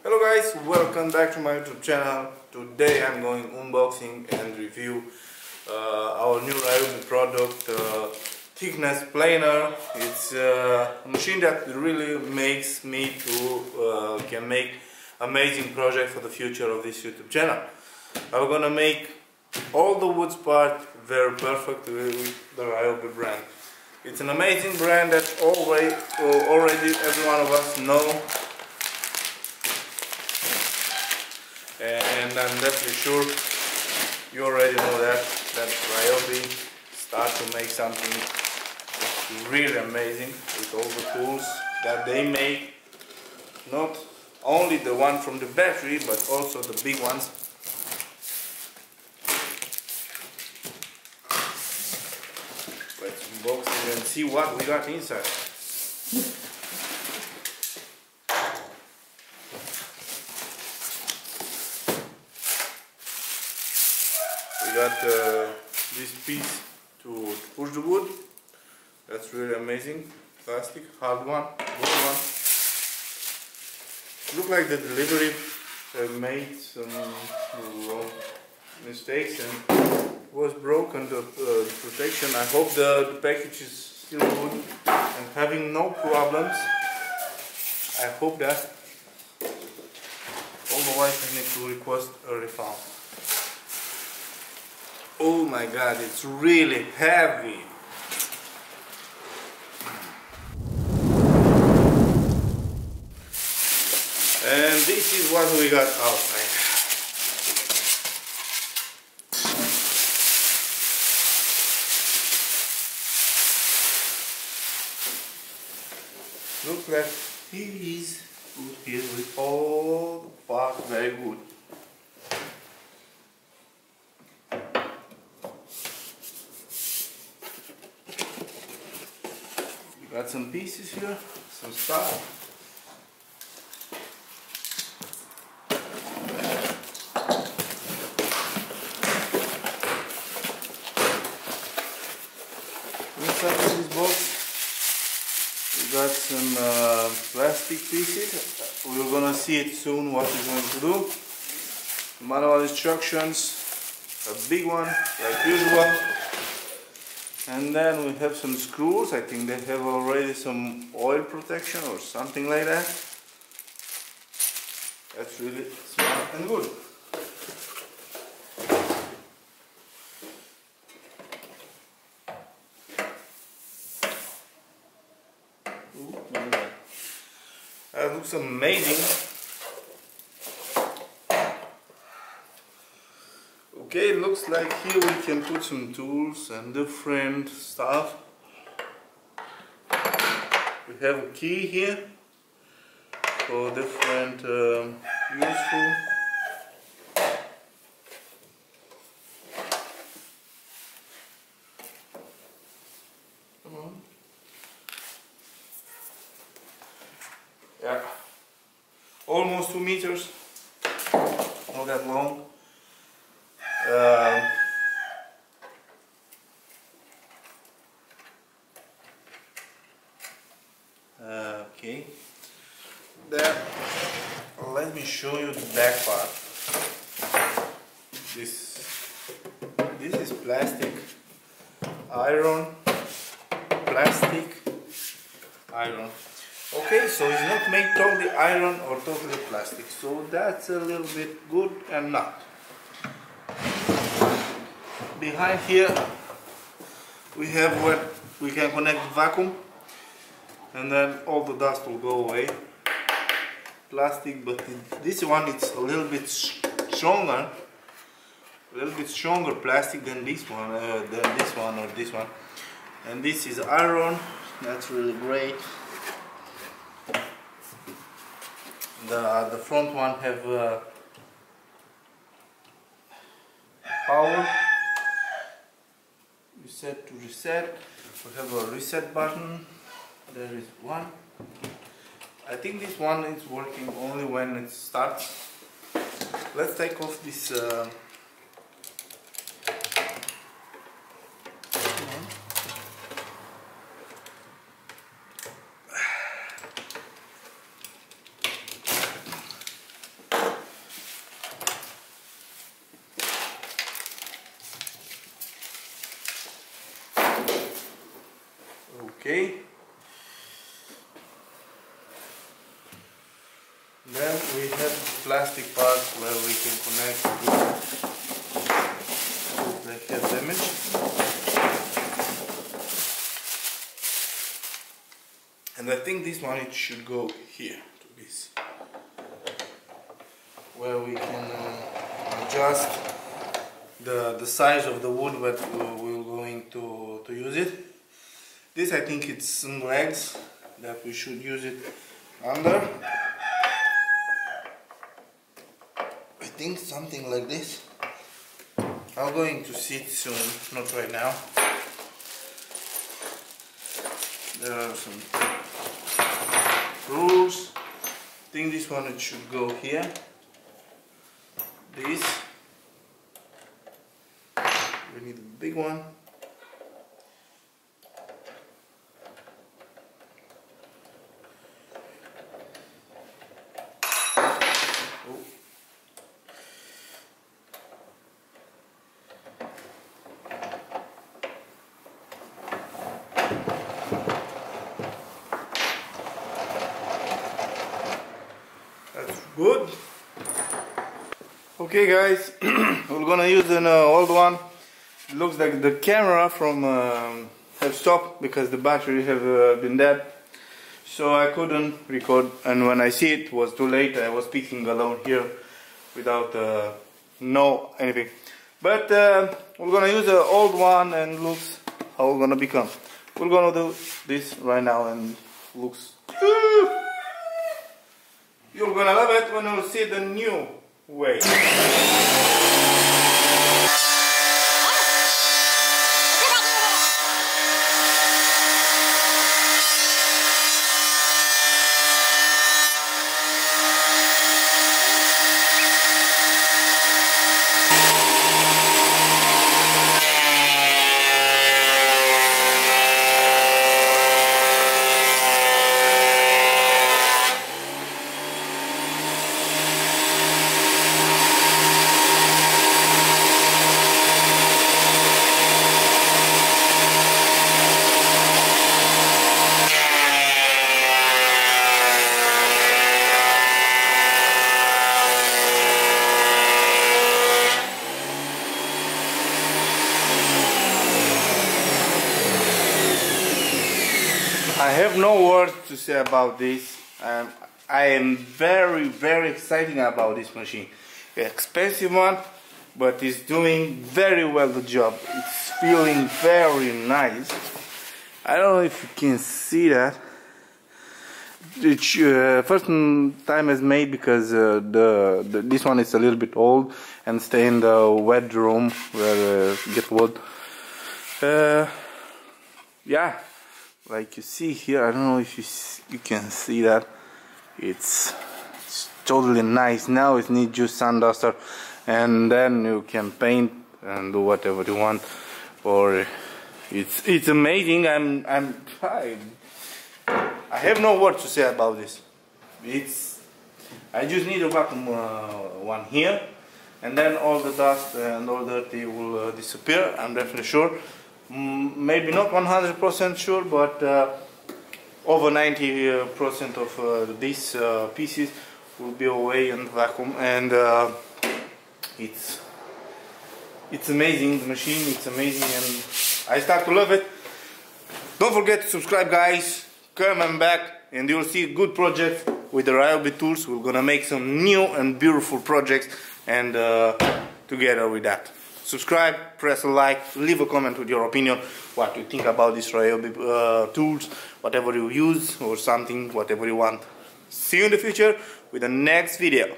Hello guys, welcome back to my YouTube channel. Today I'm going unboxing and review our new RYOBI product, thickness planer. It's a machine that really makes me to can make amazing project for the future of this YouTube channel. I'm gonna make all the woods part very perfect with the RYOBI brand. It's an amazing brand that already every one of us know. And I'm definitely sure you already know that RYOBI start to make something really amazing with all the tools that they make. Not only the one from the battery, but also the big ones. Let's unbox it and see what we got inside. We got this piece to push the wood. That's really amazing. Plastic, hard one, good one. Look like the delivery made some mistakes and was broken the protection. I hope the package is still good and having no problems. I hope that. Otherwise I need to request a refund. Oh my god, it's really heavy. And this is what we got outside. Look like he is put here with all the parts very good. Got some pieces here, some stuff. Inside of this box, we got some plastic pieces. We're gonna see it soon what we're going to do. Manual instructions, a big one like usual. And then we have some screws. I think they have already some oil protection or something like that. That's really smart and good. Ooh, look at that. That looks amazing. Okay, it looks like here we can put some tools and different stuff. We have a key here for different useful. Come on. Yeah, almost 2 meters, not that long. Okay, there. Let me show you the back part. This is plastic, iron, plastic, iron. Okay, so it's not made totally iron or totally plastic, so that's a little bit good and not. Behind here we have where we can connect vacuum and then all the dust will go away. Plastic, but this one it's a little bit stronger, plastic than this one, or this one. And this is iron. That's really great. The front one have power. Reset to reset. We have a reset button. There is one. I think this one is working only when it starts. Let's take off this Then we have the plastic parts where we can connect if they have damage. And I think this one it should go here to this, where we can adjust the size of the wood that we're going to use it. This I think it's some legs that we should use it under. I think something like this. I'm going to see it soon, not right now. There are some rules. I think this one it should go here. This. We need a big one. That's good. Okay guys, we're gonna use an old one. It looks like the camera from have stopped because the battery have been dead, so I couldn't record, and when I see it was too late. I was speaking alone here without no anything, but we're gonna use the old one and looks how we're gonna become. We're gonna do this right now and looks you're gonna love it when you see the new way. I have no words to say about this. I am very excited about this machine. Expensive one, but it's doing very well the job. It's feeling very nice. I don't know if you can see that. It's first time is made because this one is a little bit old and stay in the wet room where it get wood. Yeah. Like you see here, I don't know if you can see that. It's totally nice. Now it needs just sand duster, and then you can paint and do whatever you want. Or it's amazing. I have no words to say about this. I just need a vacuum one here, and then all the dust and all the dirty will disappear. I'm definitely sure. Maybe not 100% sure, but over 90% of these pieces will be away in the vacuum, and it's amazing. The machine, it's amazing, and I start to love it. Don't forget to subscribe, guys. Come back, and you'll see good projects with the RYOBI tools. We're gonna make some new and beautiful projects, and together with that. Subscribe, press a like, leave a comment with your opinion, what you think about these RYOBI tools, whatever you use or something, whatever you want. See you in the future with the next video.